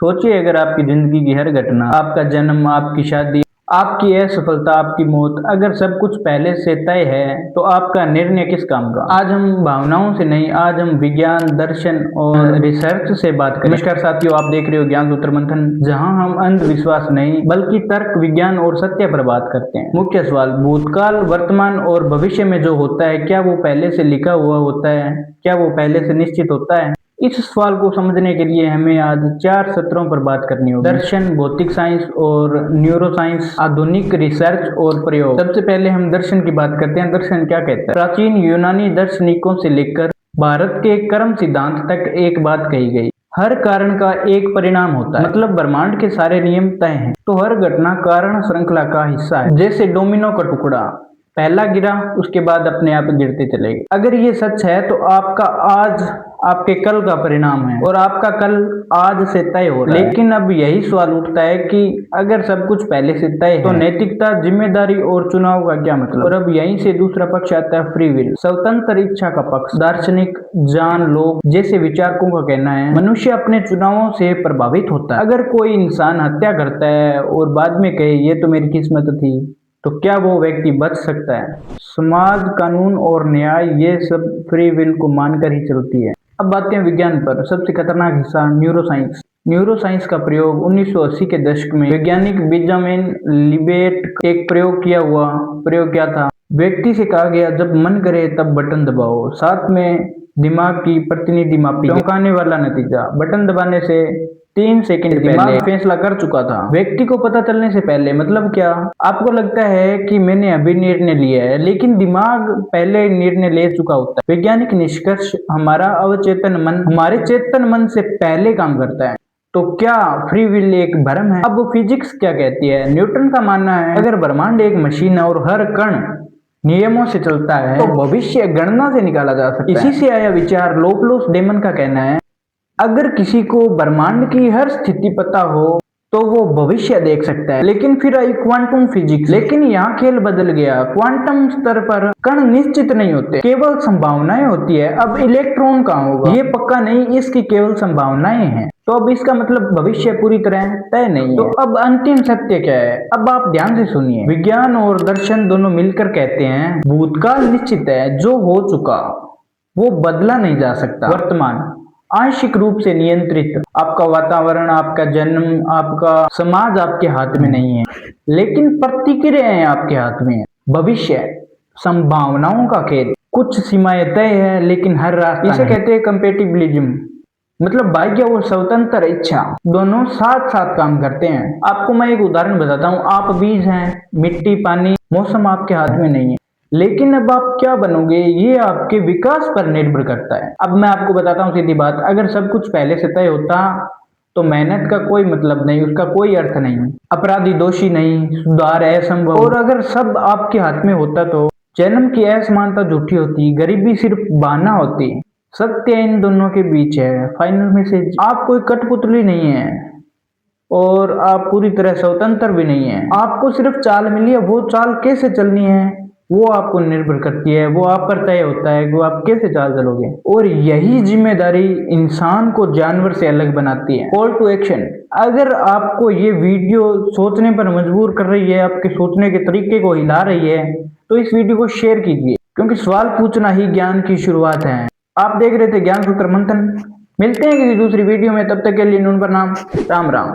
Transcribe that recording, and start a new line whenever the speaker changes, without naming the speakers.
सोचिए अगर आपकी जिंदगी की हर घटना, आपका जन्म, आपकी शादी, आपकी असफलता, आपकी मौत, अगर सब कुछ पहले से तय है तो आपका निर्णय किस काम का। आज हम भावनाओं से नहीं, आज हम विज्ञान, दर्शन और रिसर्च से बात करें। नमस्कार साथियों, आप देख रहे हो ज्ञान सूत्र मंथन, जहां हम अंधविश्वास नहीं बल्कि तर्क, विज्ञान और सत्य पर बात करते हैं। मुख्य सवाल, भूतकाल, वर्तमान और भविष्य में जो होता है क्या वो पहले से लिखा हुआ होता है, क्या वो पहले से निश्चित होता है। इस सवाल को समझने के लिए हमें आज 4 सत्रों पर बात करनी होगी। दर्शन, भौतिक साइंस और न्यूरोसाइंस, आधुनिक रिसर्च और प्रयोग। सबसे पहले हम दर्शन की बात करते हैं। दर्शन क्या कहता है। प्राचीन यूनानी दार्शनिकों से लेकर भारत के कर्म सिद्धांत तक एक बात कही गई, हर कारण का एक परिणाम होता है। मतलब ब्रह्मांड के सारे नियम तय हैं, तो हर घटना कारण श्रृंखला का हिस्सा है। जैसे डोमिनो का टुकड़ा, पहला गिरा उसके बाद अपने आप गिरते चले गए। अगर ये सच है तो आपका आज आपके कल का परिणाम है और आपका कल आज से तय हो रहा है। लेकिन अब यही सवाल उठता है कि अगर सब कुछ पहले से तय है तो नैतिकता, जिम्मेदारी और चुनाव का क्या मतलब। और अब यहीं से दूसरा पक्ष आता है, फ्री विल, स्वतंत्र इच्छा का पक्ष। दार्शनिक जॉन लॉक जैसे विचारकों का कहना है मनुष्य अपने चुनावों से प्रभावित होता है। अगर कोई इंसान हत्या करता है और बाद में कहे ये तो मेरी किस्मत थी, तो क्या वो व्यक्ति बच सकता है। समाज, कानून और न्याय ये सब फ्री विल को मानकर ही चलती है। अब बात हैं विज्ञान पर। सबसे खतरनाक हिस्सा, न्यूरोसाइंस। न्यूरोसाइंस का प्रयोग 1980 के दशक में वैज्ञानिक बेंजामिन लिबेट एक प्रयोग क्या था। व्यक्ति से कहा गया जब मन करे तब बटन दबाओ, साथ में दिमाग की प्रतिनिधि मापी। चौंकाने वाला नतीजा, बटन दबाने से 3 सेकंड दिमाग फैसला कर चुका था, व्यक्ति को पता चलने से पहले। मतलब क्या, आपको लगता है कि मैंने अभी निर्णय लिया है, लेकिन दिमाग पहले निर्णय ले चुका होता है। वैज्ञानिक निष्कर्ष, हमारा अवचेतन मन हमारे चेतन मन से पहले काम करता है। तो क्या फ्री विल एक भ्रम है। अब फिजिक्स क्या कहती है। न्यूटन का मानना है अगर ब्रह्मांड एक मशीन है और हर कण नियमों से चलता है तो भविष्य गणना से निकाला जा सकता है। इसी से आया विचार। लोपलोस डेमन का कहना है अगर किसी को ब्रह्मांड की हर स्थिति पता हो तो वो भविष्य देख सकता है। लेकिन फिर आई क्वांटम फिजिक्स। लेकिन यहाँ खेल बदल गया। क्वांटम स्तर पर कण निश्चित नहीं होते, केवल संभावनाएं होती है। अब इलेक्ट्रॉन कहाँ होगा ये पक्का नहीं, इसकी केवल संभावनाएं हैं। तो अब इसका मतलब भविष्य पूरी तरह तय नहीं है। तो अब अंतिम सत्य क्या है। अब आप ध्यान से सुनिए। विज्ञान और दर्शन दोनों मिलकर कहते हैं भूतकाल निश्चित है, जो हो चुका वो बदला नहीं जा सकता। वर्तमान आंशिक रूप से नियंत्रित, आपका वातावरण, आपका जन्म, आपका समाज आपके हाथ में नहीं है, लेकिन प्रतिक्रियाएं आपके हाथ में है। भविष्य संभावनाओं का खेल, कुछ सीमाएं तय है लेकिन हर रास्ता इसे कहते हैं कंपेटिबिलिज्म। मतलब भाग्य और स्वतंत्र इच्छा दोनों साथ साथ काम करते हैं। आपको मैं एक उदाहरण बताता हूँ। आप बीज हैं, मिट्टी, पानी, मौसम आपके हाथ में नहीं है, लेकिन अब आप क्या बनोगे ये आपके विकास पर निर्भर करता है। अब मैं आपको बताता हूँ सीधी बात, अगर सब कुछ पहले से तय होता तो मेहनत का कोई मतलब नहीं, उसका कोई अर्थ नहीं, अपराधी दोषी नहीं, सुधार असंभव। और अगर सब आपके हाथ में होता तो जन्म की असमानता झूठी होती, गरीबी सिर्फ बहाना होती। सत्य इन दोनों के बीच है। फाइनल मैसेज, आप कोई कठपुतली नहीं है और आप पूरी तरह स्वतंत्र भी नहीं है। आपको सिर्फ चाल मिली है, वो चाल कैसे चलनी है वो आपको निर्भर करती है, वो आप पर तय होता है कि वो आप कैसे चाल चलोगे। और यही जिम्मेदारी इंसान को जानवर से अलग बनाती है। कॉल टू एक्शन, अगर आपको ये वीडियो सोचने पर मजबूर कर रही है, आपके सोचने के तरीके को हिला रही है, तो इस वीडियो को शेयर कीजिए, क्योंकि सवाल पूछना ही ज्ञान की शुरुआत है। आप देख रहे थे ज्ञान सूत्र मंथन। मिलते हैं किसी दूसरी वीडियो में, तब तक के लिए नून प्रणाम, राम राम।